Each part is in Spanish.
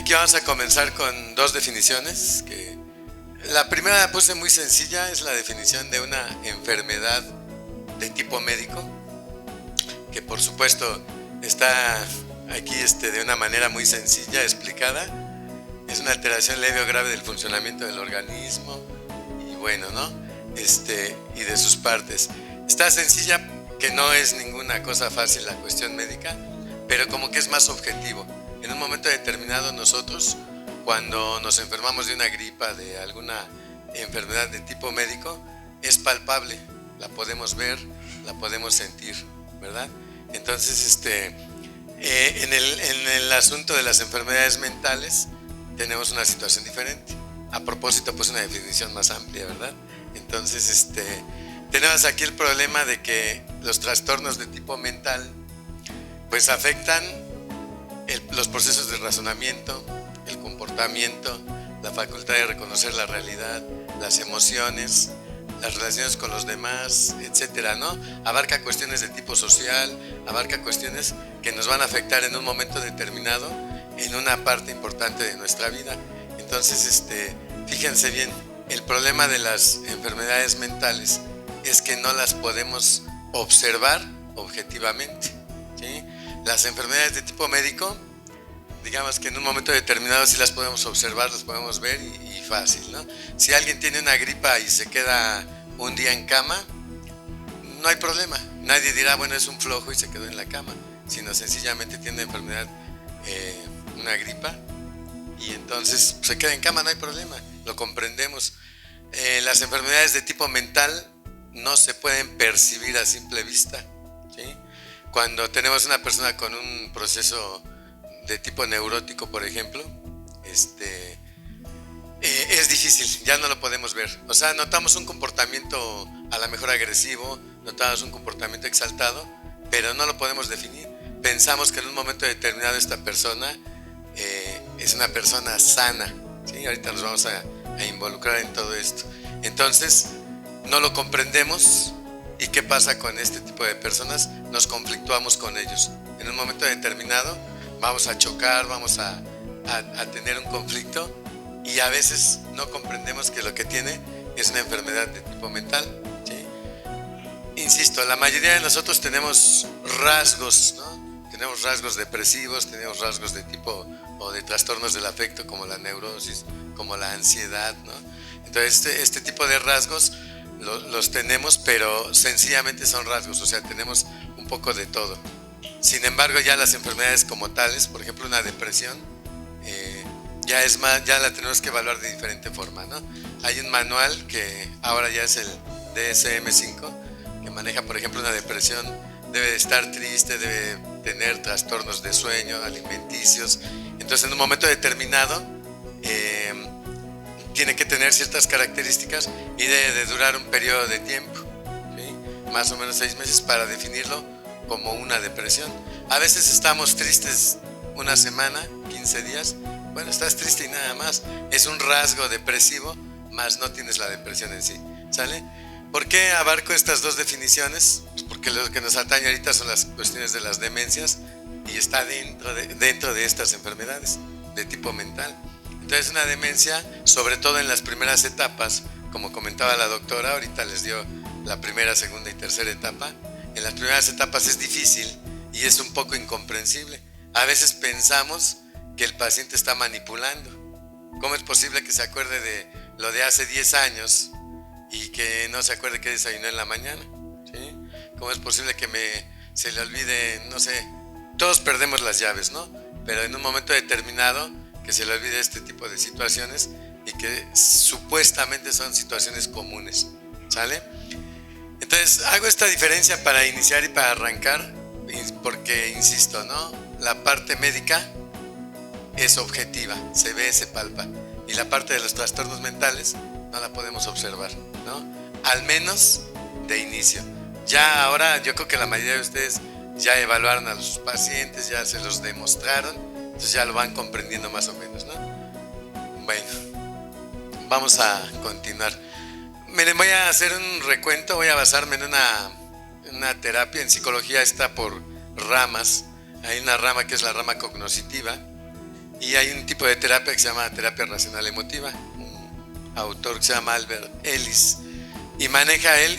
Aquí vamos a comenzar con dos definiciones. La primera la puse muy sencilla, es la definición de una enfermedad de tipo médico, que por supuesto está aquí de una manera muy sencilla explicada. Es una alteración leve o grave del funcionamiento del organismo y bueno, ¿no? Y de sus partes. Está sencilla, que no es ninguna cosa fácil la cuestión médica, pero como que es más objetivo. En un momento determinado nosotros, cuando nos enfermamos de una gripa, de alguna enfermedad de tipo médico, es palpable, la podemos ver, la podemos sentir, ¿verdad? Entonces, en el asunto de las enfermedades mentales tenemos una situación diferente. A propósito, pues una definición más amplia, ¿verdad? Entonces, tenemos aquí el problema de que los trastornos de tipo mental pues afectan los procesos de razonamiento, el comportamiento, la facultad de reconocer la realidad, las emociones, las relaciones con los demás, etcétera, ¿no? Abarca cuestiones de tipo social, abarca cuestiones que nos van a afectar en un momento determinado en una parte importante de nuestra vida. Entonces, fíjense bien, el problema de las enfermedades mentales es que no las podemos observar objetivamente, ¿sí? Las enfermedades de tipo médico, digamos que en un momento determinado sí las podemos observar, las podemos ver y fácil, ¿no? Si alguien tiene una gripa y se queda un día en cama, no hay problema. Nadie dirá, bueno, es un flojo y se quedó en la cama, sino sencillamente tiene una enfermedad, una gripa, y entonces se queda en cama, no hay problema, lo comprendemos. Las enfermedades de tipo mental no se pueden percibir a simple vista, ¿sí? Cuando tenemos una persona con un proceso de tipo neurótico, por ejemplo, es difícil, ya no lo podemos ver. O sea, notamos un comportamiento a lo mejor agresivo, notamos un comportamiento exaltado, pero no lo podemos definir. Pensamos que en un momento determinado esta persona es una persona sana, ¿sí? Ahorita nos vamos a involucrar en todo esto. Entonces, no lo comprendemos. ¿Y qué pasa con este tipo de personas? Nos conflictuamos con ellos. En un momento determinado vamos a chocar, vamos a tener un conflicto, y a veces no comprendemos que lo que tiene es una enfermedad de tipo mental, ¿sí? Insisto, la mayoría de nosotros tenemos rasgos, ¿no? Tenemos rasgos depresivos, tenemos rasgos de tipo o de trastornos del afecto, como la neurosis, como la ansiedad, ¿no? Entonces este tipo de rasgos los tenemos, pero sencillamente son rasgos, o sea, tenemos un poco de todo. Sin embargo, ya las enfermedades como tales, por ejemplo una depresión, ya es más, ya la tenemos que evaluar de diferente forma, ¿no? Hay un manual que ahora ya es el DSM-5, que maneja, por ejemplo, una depresión debe de estar triste, debe tener trastornos de sueño, alimenticios. Entonces, en un momento determinado, tiene que tener ciertas características y debe de durar un periodo de tiempo, ¿sí? Más o menos 6 meses para definirlo como una depresión. A veces estamos tristes una semana, 15 días. Bueno, estás triste y nada más. Es un rasgo depresivo, más no tienes la depresión en sí, ¿sale? ¿Por qué abarco estas dos definiciones? Pues porque lo que nos atañe ahorita son las cuestiones de las demencias y está dentro de estas enfermedades de tipo mental. Entonces, una demencia, sobre todo en las primeras etapas, como comentaba la doctora, ahorita les dio la primera, segunda y tercera etapa. En las primeras etapas es difícil y es un poco incomprensible. A veces pensamos que el paciente está manipulando. ¿Cómo es posible que se acuerde de lo de hace 10 años y que no se acuerde que desayunó en la mañana? ¿Sí? ¿Cómo es posible que se le olvide, no sé, todos perdemos las llaves, ¿no? Pero en un momento determinado que se le olvide este tipo de situaciones y que supuestamente son situaciones comunes, ¿sale? Entonces hago esta diferencia para iniciar y para arrancar, porque insisto, ¿no? La parte médica es objetiva, se ve, se palpa, y la parte de los trastornos mentales no la podemos observar, ¿no? Al menos de inicio. Ya ahora yo creo que la mayoría de ustedes ya evaluaron a los pacientes, ya se los demostraron, entonces ya lo van comprendiendo más o menos, ¿no? Bueno, vamos a continuar. Miren, voy a hacer un recuento, voy a basarme en una terapia. En psicología está por ramas. Hay una rama que es la rama cognoscitiva, Y hay un tipo de terapia que se llama terapia racional emotiva, un autor que se llama Albert Ellis, y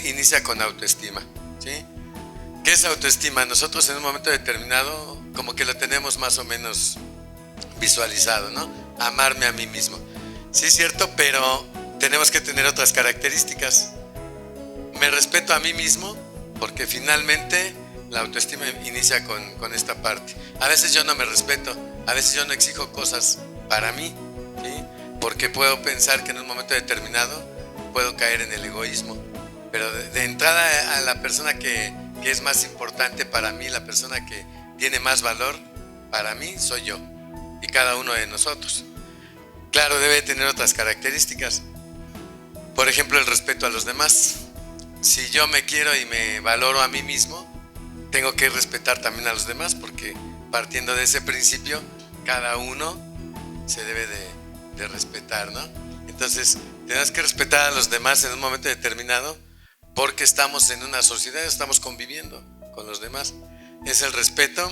inicia con autoestima, ¿sí? ¿Qué es autoestima? Nosotros en un momento determinado como que lo tenemos más o menos visualizado, ¿no? Amarme a mí mismo. Sí es cierto, pero tenemos que tener otras características. Me respeto a mí mismo porque finalmente la autoestima inicia con esta parte. A veces yo no me respeto, a veces yo no exijo cosas para mí, ¿sí? Porque puedo pensar que en un momento determinado puedo caer en el egoísmo. Pero de entrada a la persona que es más importante para mí, la persona que tiene más valor para mí, soy yo y cada uno de nosotros. Claro, debe tener otras características. Por ejemplo, el respeto a los demás. Si yo me quiero y me valoro a mí mismo, tengo que respetar también a los demás, porque partiendo de ese principio, cada uno se debe de respetar, ¿no? Entonces, tenemos que respetar a los demás en un momento determinado, porque estamos en una sociedad, estamos conviviendo con los demás. Es el respeto.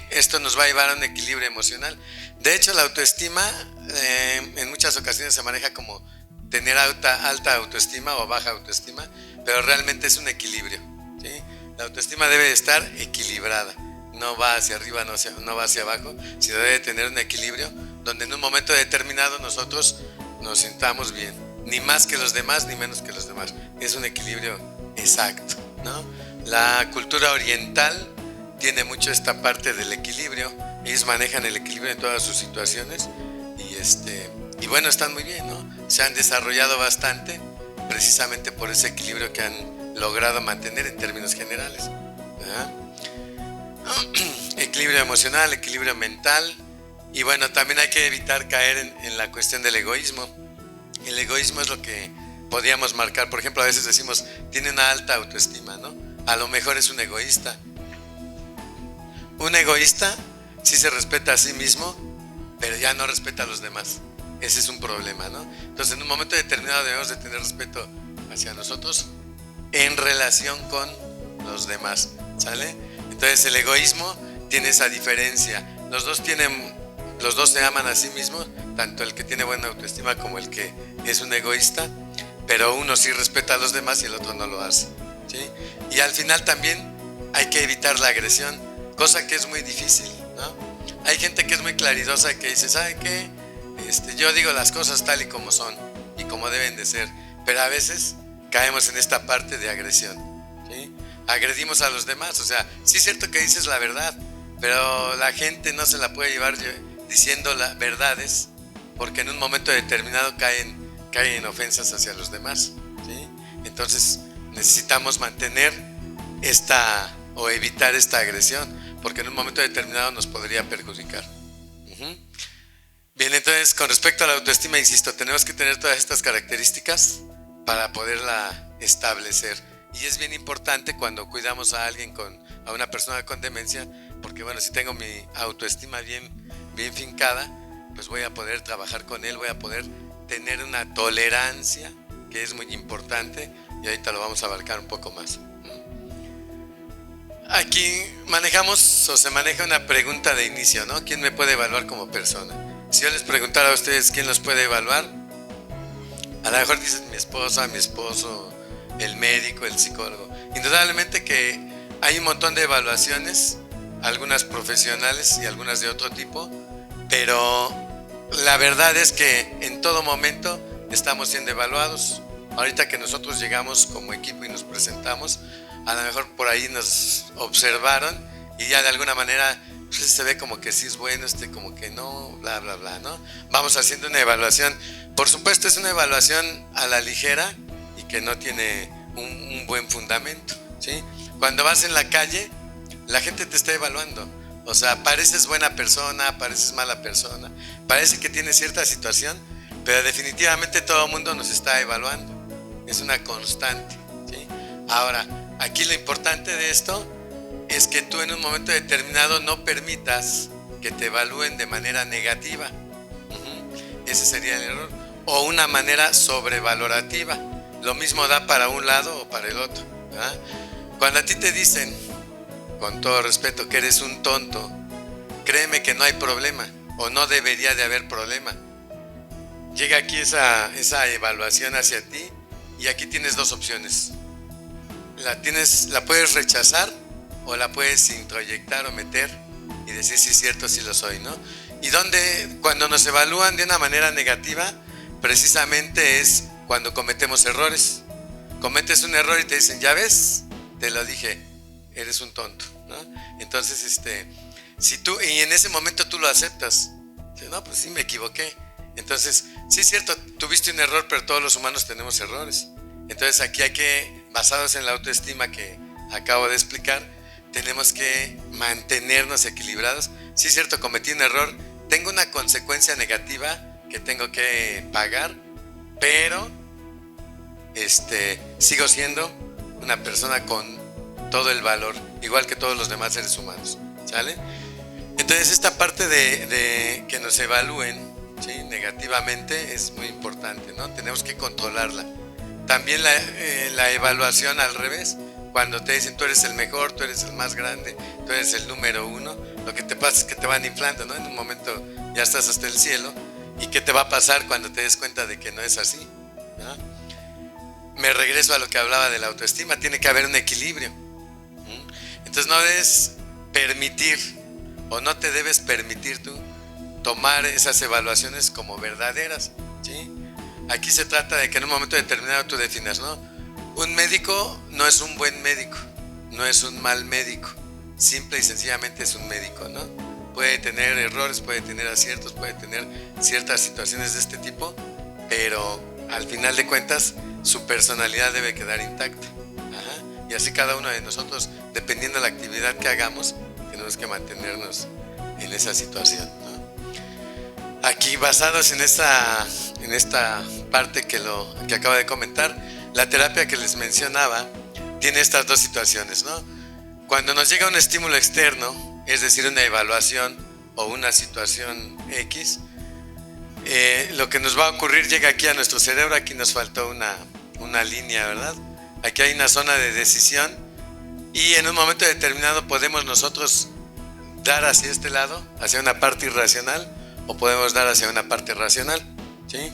Esto nos va a llevar a un equilibrio emocional. De hecho, la autoestima en muchas ocasiones se maneja como tener alta autoestima o baja autoestima, pero realmente es un equilibrio, ¿sí? La autoestima debe de estar equilibrada, no va hacia arriba, no va hacia abajo, sino debe tener un equilibrio donde en un momento determinado nosotros nos sintamos bien, ni más que los demás ni menos que los demás. Es un equilibrio exacto, ¿no? La cultura oriental tiene mucho esta parte del equilibrio. Ellos manejan el equilibrio en todas sus situaciones y bueno, están muy bien, ¿no? Se han desarrollado bastante precisamente por ese equilibrio que han logrado mantener en términos generales, ¿verdad? Equilibrio emocional, equilibrio mental, y bueno, también hay que evitar caer en la cuestión del egoísmo. El egoísmo es lo que podríamos marcar. Por ejemplo, a veces decimos, tiene una alta autoestima, ¿no? A lo mejor es un egoísta. Un egoísta sí se respeta a sí mismo, pero ya no respeta a los demás. Ese es un problema, ¿no? Entonces, en un momento determinado debemos de tener respeto hacia nosotros en relación con los demás, ¿sale? Entonces, el egoísmo tiene esa diferencia. Los dos se aman a sí mismos, tanto el que tiene buena autoestima como el que es un egoísta, pero uno sí respeta a los demás y el otro no lo hace, ¿sí? Y al final también hay que evitar la agresión, cosa que es muy difícil, ¿no? Hay gente que es muy claridosa y que dice, ¿saben qué? Yo digo las cosas tal y como son y como deben de ser, pero a veces caemos en esta parte de agresión, ¿sí? Agredimos a los demás, o sea, sí es cierto que dices la verdad, pero la gente no se la puede llevar diciendo las verdades, porque en un momento determinado caen en ofensas hacia los demás, ¿sí? Entonces necesitamos mantener o evitar esta agresión, porque en un momento determinado nos podría perjudicar. Bien, entonces con respecto a la autoestima, insisto, tenemos que tener todas estas características para poderla establecer. Y es bien importante cuando cuidamos a una persona con demencia, porque bueno, si tengo mi autoestima bien fincada, pues voy a poder trabajar con él, voy a poder tener una tolerancia, que es muy importante, y ahorita lo vamos a abarcar un poco más. Aquí se maneja una pregunta de inicio, ¿no? ¿Quién me puede evaluar como persona? Si yo les preguntara a ustedes quién los puede evaluar, a lo mejor dicen mi esposa, mi esposo, el médico, el psicólogo. Indudablemente que hay un montón de evaluaciones, algunas profesionales y algunas de otro tipo, pero la verdad es que en todo momento estamos siendo evaluados. Ahorita que nosotros llegamos como equipo y nos presentamos, a lo mejor por ahí nos observaron y ya de alguna manera pues se ve como que sí es bueno, como que no, bla, bla, bla, ¿no? Vamos haciendo una evaluación. Por supuesto, es una evaluación a la ligera y que no tiene un buen fundamento, ¿sí? Cuando vas en la calle, la gente te está evaluando. O sea, pareces buena persona, pareces mala persona, parece que tienes cierta situación, pero definitivamente todo el mundo nos está evaluando. Es una constante, ¿sí? Ahora, aquí lo importante de esto es que tú en un momento determinado no permitas que te evalúen de manera negativa. Ese sería el error. O una manera sobrevalorativa. Lo mismo da para un lado o para el otro, ¿verdad? Cuando a ti te dicen, con todo respeto, que eres un tonto, créeme que no hay problema. o no debería de haber problema. Llega aquí esa evaluación hacia ti y aquí tienes dos opciones. La puedes rechazar o la puedes introyectar o meter y decir sí es cierto, sí lo soy, ¿no? Y cuando nos evalúan de una manera negativa, precisamente es cuando cometemos errores. Cometes un error y te dicen, ya ves, te lo dije, eres un tonto, ¿no? Entonces, y en ese momento tú lo aceptas, no, pues sí me equivoqué. Entonces, sí es cierto, tuviste un error, pero todos los humanos tenemos errores. Entonces aquí basados en la autoestima que acabo de explicar, tenemos que mantenernos equilibrados. Sí es cierto, cometí un error, tengo una consecuencia negativa que tengo que pagar, pero sigo siendo una persona con todo el valor, igual que todos los demás seres humanos, ¿sale? Entonces esta parte de que nos evalúen, ¿sí?, negativamente es muy importante, ¿no? Tenemos que controlarla. También la evaluación al revés, cuando te dicen tú eres el mejor, tú eres el más grande, tú eres el número uno, lo que te pasa es que te van inflando, ¿no? En un momento ya estás hasta el cielo. ¿Y qué te va a pasar cuando te des cuenta de que no es así, ¿no? Me regreso a lo que hablaba de la autoestima, tiene que haber un equilibrio. Entonces no debes permitir o no te debes permitir tú tomar esas evaluaciones como verdaderas, ¿sí? Aquí se trata de que en un momento determinado tú definas, ¿no? Un médico no es un buen médico, no es un mal médico, simple y sencillamente es un médico, ¿no? Puede tener errores, puede tener aciertos, puede tener ciertas situaciones de este tipo, pero al final de cuentas su personalidad debe quedar intacta. Ajá. Y así cada uno de nosotros, dependiendo de la actividad que hagamos, tenemos que mantenernos en esa situación, ¿no? Aquí, basados en esta parte que acabo de comentar, la terapia que les mencionaba tiene estas dos situaciones, ¿no? Cuando nos llega un estímulo externo, es decir, una evaluación o una situación X, lo que nos va a ocurrir llega aquí a nuestro cerebro. Aquí nos faltó una línea, ¿verdad? Aquí hay una zona de decisión y en un momento determinado podemos nosotros dar hacia este lado, hacia una parte irracional, o podemos dar hacia una parte racional, ¿sí?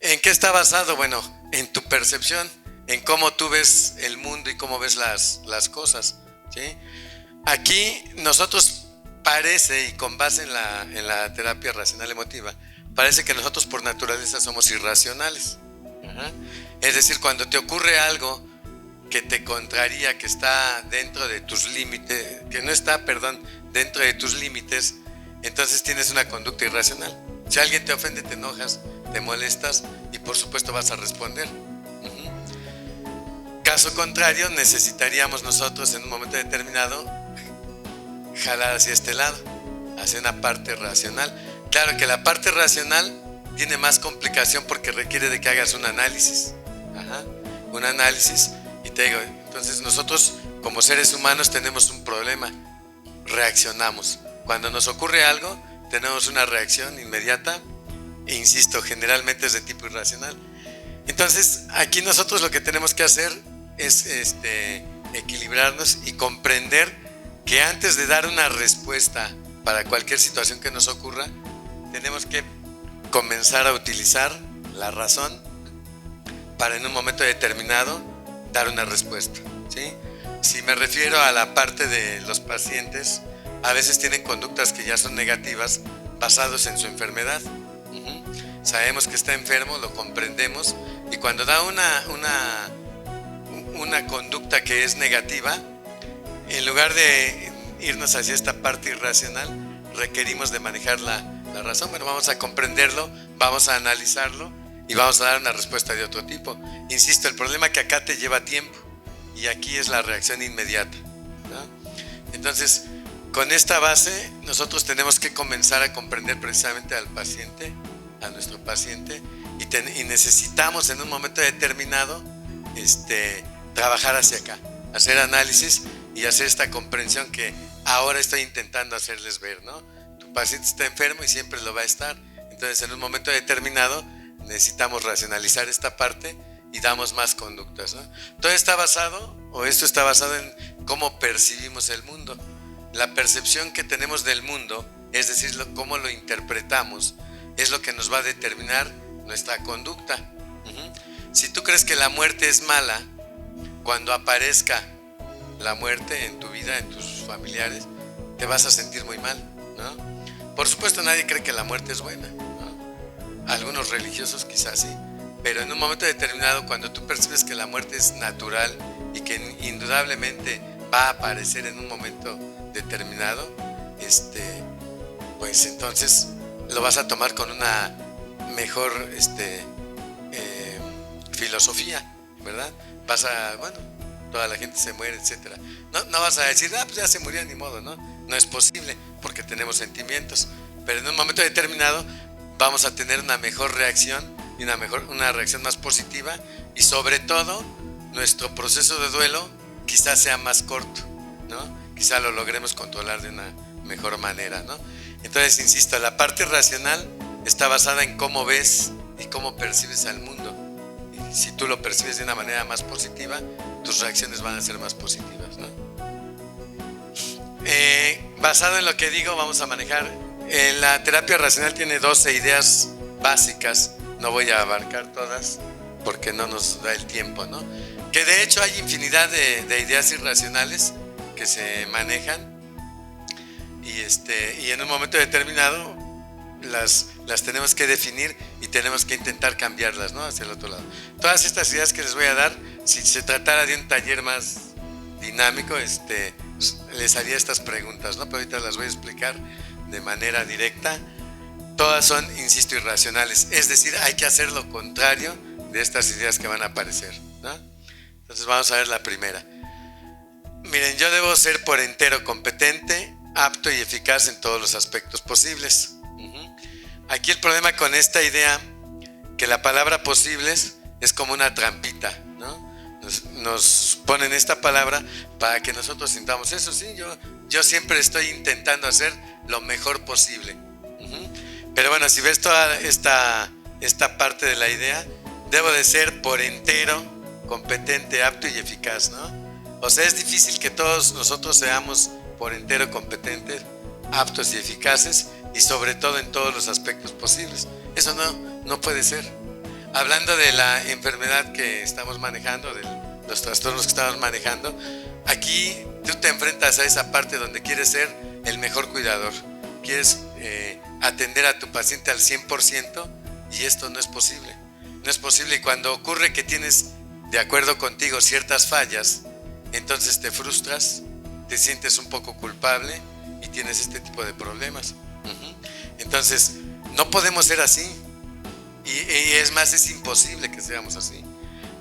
¿En qué está basado? Bueno, en tu percepción, en cómo tú ves el mundo y cómo ves las cosas, ¿sí? Aquí nosotros parece, y con base en la terapia racional emotiva, parece que nosotros por naturaleza somos irracionales. Ajá. Es decir, cuando te ocurre algo que te contraría, que está dentro de tus límites, dentro de tus límites, entonces tienes una conducta irracional. Si alguien te ofende, te enojas, te molestas y por supuesto vas a responder. Caso contrario, necesitaríamos nosotros en un momento determinado jalar hacia este lado, hacia una parte racional. Claro que la parte racional tiene más complicación porque requiere de que hagas un análisis. Ajá, un análisis. Y te digo, entonces nosotros como seres humanos tenemos un problema, reaccionamos. Cuando nos ocurre algo, tenemos una reacción inmediata e insisto, generalmente es de tipo irracional. Entonces, aquí nosotros lo que tenemos que hacer es equilibrarnos y comprender que antes de dar una respuesta para cualquier situación que nos ocurra, tenemos que comenzar a utilizar la razón para en un momento determinado dar una respuesta, ¿sí? Si me refiero a la parte de los pacientes, a veces tienen conductas que ya son negativas basados en su enfermedad. Sabemos que está enfermo, lo comprendemos, y cuando da una conducta que es negativa, en lugar de irnos hacia esta parte irracional, requerimos de manejar la razón. Bueno, vamos a comprenderlo, vamos a analizarlo y vamos a dar una respuesta de otro tipo. Insisto, el problema es que acá te lleva tiempo y aquí es la reacción inmediata, ¿no? Entonces, con esta base, nosotros tenemos que comenzar a comprender precisamente al paciente, a nuestro paciente, y necesitamos en un momento determinado trabajar hacia acá, hacer análisis y hacer esta comprensión que ahora estoy intentando hacerles ver, ¿no? Tu paciente está enfermo y siempre lo va a estar. Entonces, en un momento determinado, necesitamos racionalizar esta parte y damos más conductas, ¿no? Todo está basado, o esto está basado en cómo percibimos el mundo. La percepción que tenemos del mundo es decir, cómo lo interpretamos, es lo que nos va a determinar nuestra conducta. Si tú crees que la muerte es mala, cuando aparezca la muerte en tu vida, en tus familiares, te vas a sentir muy mal, ¿no? Por supuesto, nadie cree que la muerte es buena, ¿no? Algunos religiosos quizás sí, pero en un momento determinado, cuando tú percibes que la muerte es natural y que indudablemente va a aparecer en un momento determinado, pues entonces lo vas a tomar con una mejor filosofía, ¿verdad? Bueno, toda la gente se muere, etcétera. No vas a decir, pues ya se murió, ni modo, ¿no? No es posible, porque tenemos sentimientos. Pero en un momento determinado vamos a tener una mejor reacción y una reacción más positiva, y sobre todo nuestro proceso de duelo quizás sea más corto, ¿no? Quizás lo logremos controlar de una mejor manera, ¿no? Entonces, insisto, la parte racional está basada en cómo ves y cómo percibes al mundo. Y si tú lo percibes de una manera más positiva, tus reacciones van a ser más positivas, ¿no? Basado en lo que digo, vamos a manejar. La terapia racional tiene 12 ideas básicas. No voy a abarcar todas porque no nos da el tiempo, ¿no? Que de hecho hay infinidad de ideas irracionales que se manejan, y en un momento determinado las tenemos que definir y tenemos que intentar cambiarlas, ¿no? Hacia el otro lado. Todas estas ideas que les voy a dar, si se tratara de un taller más dinámico, les haría estas preguntas, ¿no? Pero ahorita las voy a explicar de manera directa. Todas son, insisto, irracionales, es decir, hay que hacer lo contrario de estas ideas que van a aparecer, ¿no? Entonces vamos a ver la primera. Miren, yo debo ser por entero competente, apto y eficaz en todos los aspectos posibles. Aquí el problema con esta idea, que la palabra posibles es como una trampita, ¿no? Nos ponen esta palabra para que nosotros sintamos eso, sí, yo siempre estoy intentando hacer lo mejor posible. Pero bueno, si ves toda esta parte de la idea, debo de ser por entero competente, apto y eficaz, ¿no? O sea, es difícil que todos nosotros seamos por entero competentes, aptos y eficaces, y sobre todo en todos los aspectos posibles. Eso no puede ser. Hablando de la enfermedad que estamos manejando, de los trastornos que estamos manejando, aquí tú te enfrentas a esa parte donde quieres ser el mejor cuidador, quieres atender a tu paciente al 100%, y esto no es posible. No es posible, y cuando ocurre que tienes, de acuerdo contigo, ciertas fallas, entonces te frustras, te sientes un poco culpable y tienes este tipo de problemas. Entonces, no podemos ser así. Y es más, es imposible que seamos así.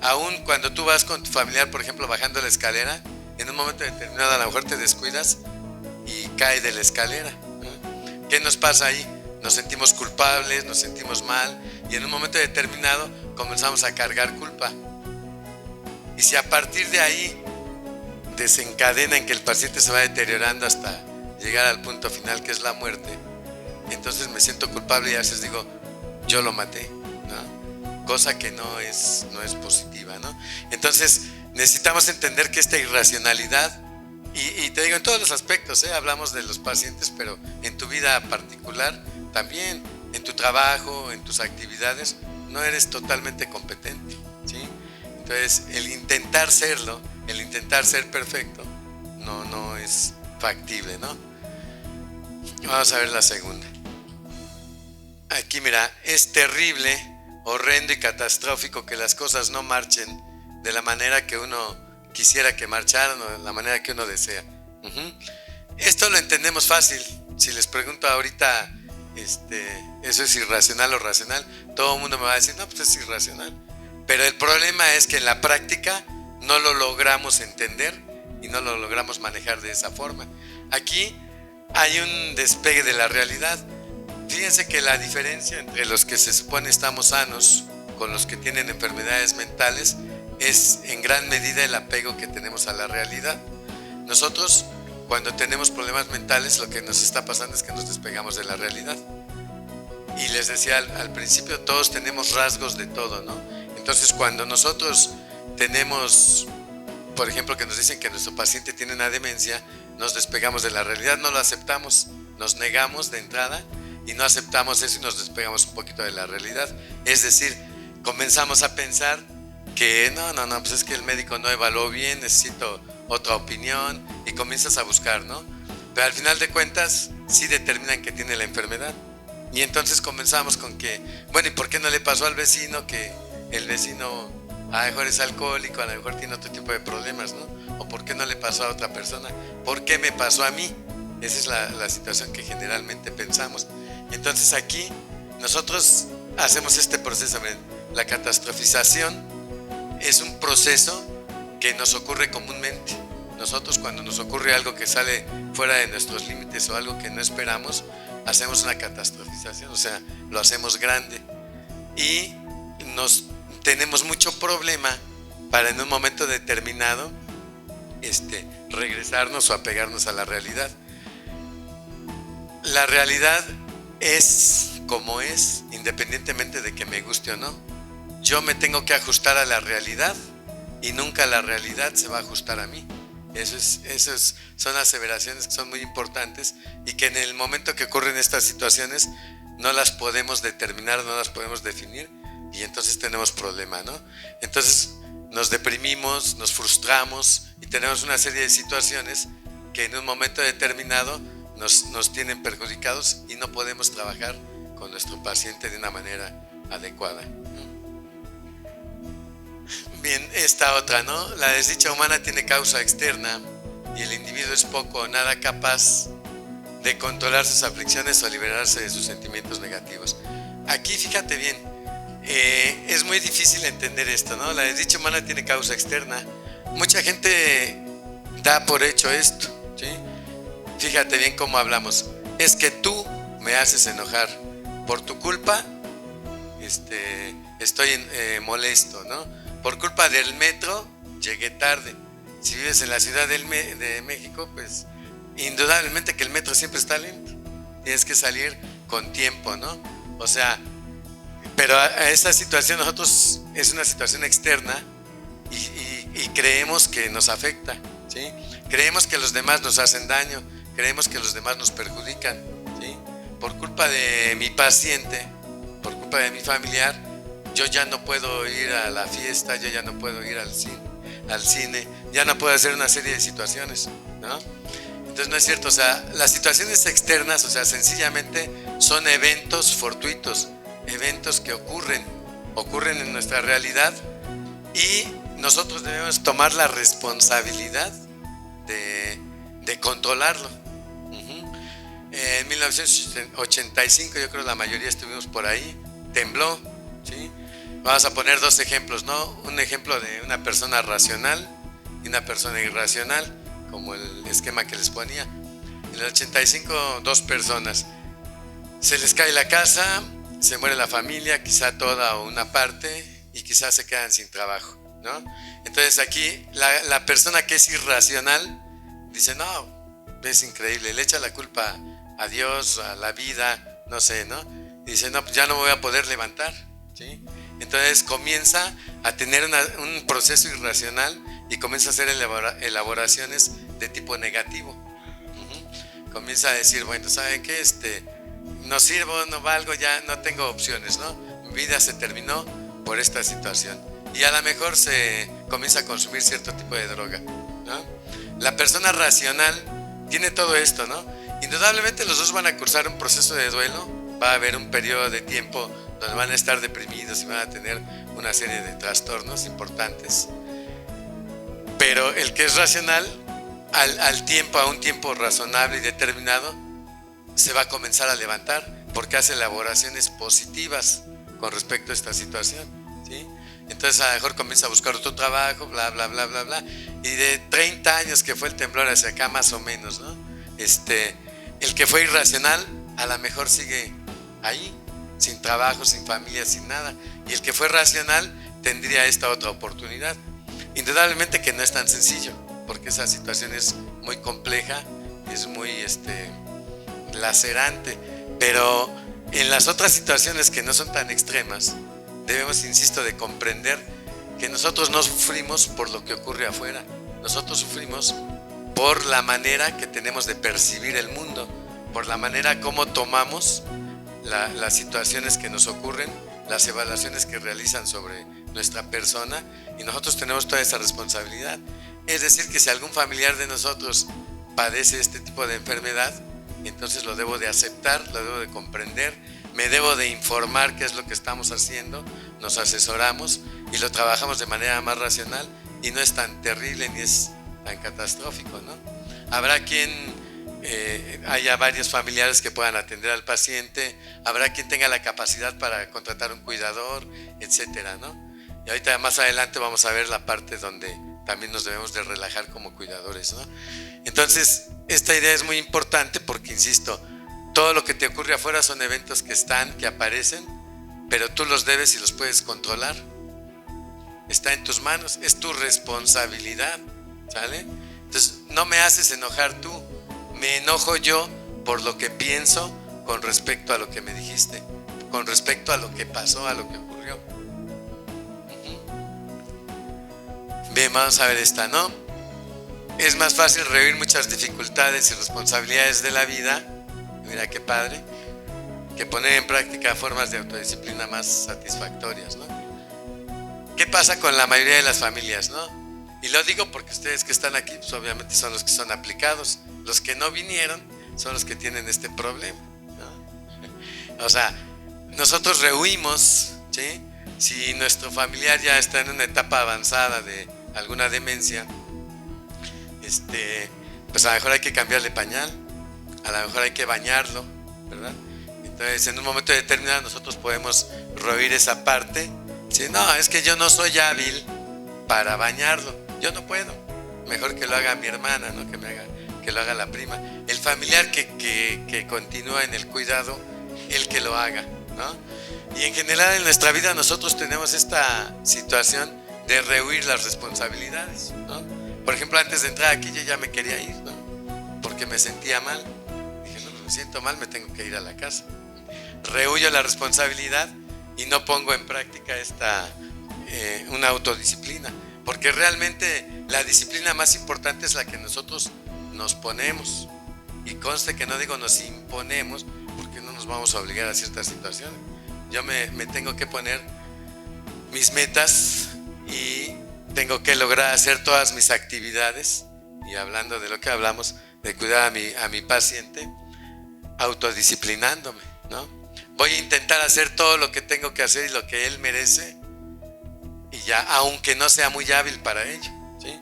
Aún cuando tú vas con tu familiar, por ejemplo, bajando la escalera, en un momento determinado a lo mejor te descuidas y cae de la escalera, ¿no? ¿Qué nos pasa ahí? Nos sentimos culpables, nos sentimos mal, y en un momento determinado comenzamos a cargar culpa. Y si a partir de ahí desencadena en que el paciente se va deteriorando hasta llegar al punto final, que es la muerte, entonces me siento culpable y a veces digo, yo lo maté, ¿no? Cosa que no es positiva, ¿no? Entonces necesitamos entender que esta irracionalidad, y te digo en todos los aspectos, hablamos de los pacientes, pero en tu vida particular también, en tu trabajo, en tus actividades, no eres totalmente competente, ¿sí? Entonces el intentar serlo, el intentar ser perfecto, no es factible, ¿no? Vamos a ver la segunda. Aquí mira, es terrible, horrendo y catastrófico que las cosas no marchen de la manera que uno quisiera que marcharan, o de la manera que uno desea. Esto lo entendemos fácil. Si les pregunto ahorita, eso es irracional o racional, todo el mundo me va a decir, no, pues es irracional. Pero el problema es que en la práctica no lo logramos entender y no lo logramos manejar de esa forma. Aquí hay un despegue de la realidad. Fíjense que la diferencia entre los que se supone estamos sanos con los que tienen enfermedades mentales es en gran medida el apego que tenemos a la realidad. Nosotros, cuando tenemos problemas mentales, lo que nos está pasando es que nos despegamos de la realidad. Y les decía al principio, todos tenemos rasgos de todo, ¿no? Entonces, cuando nosotros tenemos, por ejemplo, que nos dicen que nuestro paciente tiene una demencia, nos despegamos de la realidad, no lo aceptamos, nos negamos de entrada y no aceptamos eso y nos despegamos un poquito de la realidad. Es decir, comenzamos a pensar que no, pues es que el médico no evaluó bien, necesito otra opinión, y comienzas a buscar, ¿no? Pero al final de cuentas sí determinan que tiene la enfermedad. Y entonces comenzamos con que, bueno, ¿y por qué no le pasó al vecino? Que el vecino a lo mejor es alcohólico, a lo mejor tiene otro tipo de problemas, ¿no? ¿O por qué no le pasó a otra persona? ¿Por qué me pasó a mí? Esa es la situación que generalmente pensamos. Entonces aquí nosotros hacemos este proceso. La catastrofización es un proceso que nos ocurre comúnmente. Nosotros, cuando nos ocurre algo que sale fuera de nuestros límites o algo que no esperamos, hacemos una catastrofización, o sea, lo hacemos grande, y tenemos mucho problema para en un momento determinado regresarnos o apegarnos a la realidad. La realidad es como es, independientemente de que me guste o no. Yo me tengo que ajustar a la realidad y nunca la realidad se va a ajustar a mí. Esas son aseveraciones que son muy importantes y que en el momento que ocurren estas situaciones no las podemos determinar, no las podemos definir, y entonces tenemos problema, ¿no? Entonces nos deprimimos, nos frustramos y tenemos una serie de situaciones que en un momento determinado nos tienen perjudicados y no podemos trabajar con nuestro paciente de una manera adecuada. Bien, esta otra, ¿no? La desdicha humana tiene causa externa y el individuo es poco o nada capaz de controlar sus aflicciones o liberarse de sus sentimientos negativos. Aquí fíjate bien, es muy difícil entender esto, ¿no? La desdicha humana tiene causa externa. Mucha gente da por hecho esto, ¿sí? Fíjate bien cómo hablamos. Es que tú me haces enojar. Por tu culpa estoy molesto, ¿no? Por culpa del metro llegué tarde. Si vives en la Ciudad de México, pues indudablemente que el metro siempre está lento. Tienes que salir con tiempo, ¿no? O sea, pero a esta situación nosotros es una situación externa y creemos que nos afecta, ¿sí? Creemos que los demás nos hacen daño, creemos que los demás nos perjudican, ¿sí? Por culpa de mi paciente, por culpa de mi familiar, yo ya no puedo ir a la fiesta, yo ya no puedo ir al cine, ya no puedo hacer una serie de situaciones, ¿no? Entonces no es cierto, o sea, las situaciones externas, o sea, sencillamente son eventos fortuitos, eventos que ocurren en nuestra realidad, y nosotros debemos tomar la responsabilidad de controlarlo. En 1985, yo creo que la mayoría estuvimos por ahí, tembló, ¿sí? Vamos a poner dos ejemplos, ¿no? Un ejemplo de una persona racional y una persona irracional, como el esquema que les ponía. En el 85, dos personas. Se les cae la casa, se muere la familia, quizá toda o una parte, y quizá se quedan sin trabajo, ¿no? Entonces aquí la persona que es irracional dice, no, es increíble, le echa la culpa a Dios, a la vida, no sé, ¿no? Y dice, no, pues ya no me voy a poder levantar, ¿sí? Entonces comienza a tener un proceso irracional y comienza a hacer elaboraciones de tipo negativo. Comienza a decir, bueno, ¿saben qué? No sirvo, no valgo, ya no tengo opciones, ¿no? Mi vida se terminó por esta situación. Y a lo mejor se comienza a consumir cierto tipo de droga, ¿no? La persona racional tiene todo esto, ¿no? Indudablemente los dos van a cursar un proceso de duelo, va a haber un periodo de tiempo donde van a estar deprimidos y van a tener una serie de trastornos importantes. Pero el que es racional, a un tiempo razonable y determinado, se va a comenzar a levantar porque hace elaboraciones positivas con respecto a esta situación, ¿sí? Entonces a lo mejor comienza a buscar otro trabajo, bla, bla, bla, bla, bla. Y de 30 años que fue el temblor hacia acá, más o menos, ¿no? El que fue irracional, a lo mejor sigue ahí, sin trabajo, sin familia, sin nada. Y el que fue racional tendría esta otra oportunidad. Indudablemente que no es tan sencillo, porque esa situación es muy compleja, es muy lacerante. Pero en las otras situaciones que no son tan extremas, debemos, insisto, de comprender que nosotros no sufrimos por lo que ocurre afuera. Nosotros sufrimos por la manera que tenemos de percibir el mundo, por la manera como tomamos las situaciones que nos ocurren, las evaluaciones que realizan sobre nuestra persona, y nosotros tenemos toda esa responsabilidad. Es decir, que si algún familiar de nosotros padece este tipo de enfermedad, entonces lo debo de aceptar, lo debo de comprender, me debo de informar qué es lo que estamos haciendo, nos asesoramos y lo trabajamos de manera más racional, y no es tan terrible ni es tan catastrófico, ¿no? Habrá quien haya varios familiares que puedan atender al paciente, habrá quien tenga la capacidad para contratar un cuidador, etcétera, ¿no? Y ahorita más adelante vamos a ver la parte donde también nos debemos de relajar como cuidadores, ¿no? Entonces, esta idea es muy importante porque, insisto, todo lo que te ocurre afuera son eventos que están, que aparecen, pero tú los debes y los puedes controlar. Está en tus manos, es tu responsabilidad, ¿sale? Entonces, no me haces enojar tú, me enojo yo por lo que pienso con respecto a lo que me dijiste, con respecto a lo que pasó, a lo que ocurrió. Bien, vamos a ver esta, ¿no? Es más fácil rehuir muchas dificultades y responsabilidades de la vida, mira qué padre, que poner en práctica formas de autodisciplina más satisfactorias, ¿no? ¿Qué pasa con la mayoría de las familias, no? Y lo digo porque ustedes que están aquí, pues obviamente son los que son aplicados. Los que no vinieron son los que tienen este problema, ¿no? O sea, nosotros rehuimos, ¿sí? Si nuestro familiar ya está en una etapa avanzada de alguna demencia, pues a lo mejor hay que cambiarle pañal, a lo mejor hay que bañarlo, ¿verdad? Entonces, en un momento determinado nosotros podemos rehuir esa parte. ¿Sí? No, es que yo no soy hábil para bañarlo, yo no puedo, mejor que lo haga mi hermana, ¿no? Que lo haga la prima, el familiar que continúa en el cuidado, el que lo haga, ¿no? Y en general en nuestra vida nosotros tenemos esta situación de rehuir las responsabilidades, ¿no? Por ejemplo, antes de entrar aquí yo ya me quería ir, ¿no? Porque me sentía mal, dije, no, me siento mal, me tengo que ir a la casa. Rehuyo la responsabilidad y no pongo en práctica una autodisciplina, porque realmente la disciplina más importante es la que nosotros nos ponemos, y conste que no digo nos imponemos, porque no nos vamos a obligar a ciertas situaciones. Yo me tengo que poner mis metas y tengo que lograr hacer todas mis actividades, y hablando de lo que hablamos, de cuidar a mi paciente, autodisciplinándome, ¿no? Voy a intentar hacer todo lo que tengo que hacer y lo que él merece, y ya, aunque no sea muy hábil para ello, ¿sí?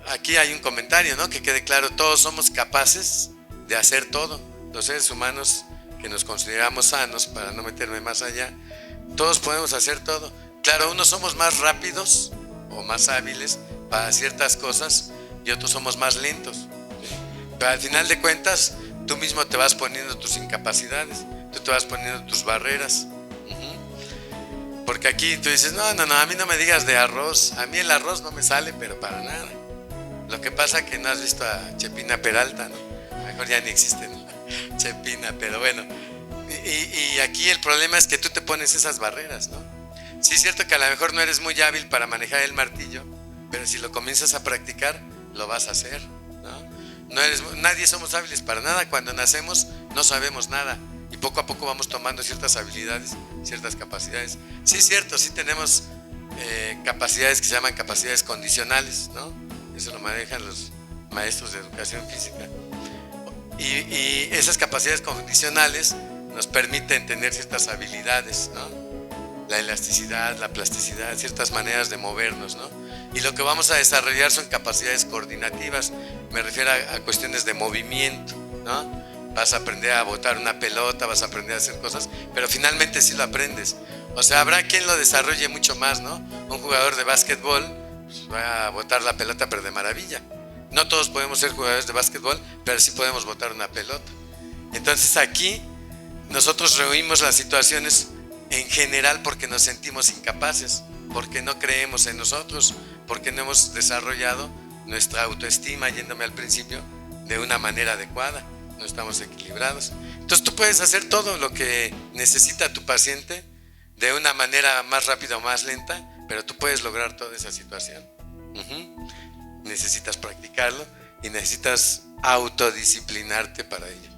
Aquí hay un comentario, ¿no? Que quede claro, todos somos capaces de hacer todo. Los seres humanos que nos consideramos sanos, para no meterme más allá, todos podemos hacer todo. Claro, unos somos más rápidos o más hábiles para ciertas cosas y otros somos más lentos, ¿sí? Pero al final de cuentas, tú mismo te vas poniendo tus incapacidades, tú te vas poniendo tus barreras. Porque aquí tú dices, no, a mí no me digas de arroz, a mí el arroz no me sale, pero para nada. Lo que pasa es que no has visto a Chepina Peralta, ¿no? A lo mejor ya ni existe, ¿no? Chepina, pero bueno. Y aquí el problema es que tú te pones esas barreras, ¿no? Sí es cierto que a lo mejor no eres muy hábil para manejar el martillo, pero si lo comienzas a practicar, lo vas a hacer, ¿no? Nadie somos hábiles para nada. Cuando nacemos no sabemos nada, y poco a poco vamos tomando ciertas habilidades, ciertas capacidades. Sí es cierto, sí tenemos capacidades que se llaman capacidades condicionales, ¿no? Eso lo manejan los maestros de educación física. Y esas capacidades condicionales nos permiten tener ciertas habilidades, ¿no? La elasticidad, la plasticidad, ciertas maneras de movernos, ¿no? Y lo que vamos a desarrollar son capacidades coordinativas. Me refiero a cuestiones de movimiento, ¿no? Vas a aprender a botar una pelota, vas a aprender a hacer cosas, pero finalmente sí lo aprendes. O sea, habrá quien lo desarrolle mucho más, ¿no? Un jugador de básquetbol pues, va a botar la pelota, pero de maravilla. No todos podemos ser jugadores de básquetbol, pero sí podemos botar una pelota. Entonces aquí nosotros rehuimos las situaciones en general porque nos sentimos incapaces, porque no creemos en nosotros, porque no hemos desarrollado nuestra autoestima, yéndome al principio, de una manera adecuada. No estamos equilibrados. Entonces tú puedes hacer todo lo que necesita tu paciente de una manera más rápida o más lenta, pero tú puedes lograr toda esa situación. Necesitas practicarlo y necesitas autodisciplinarte para ello.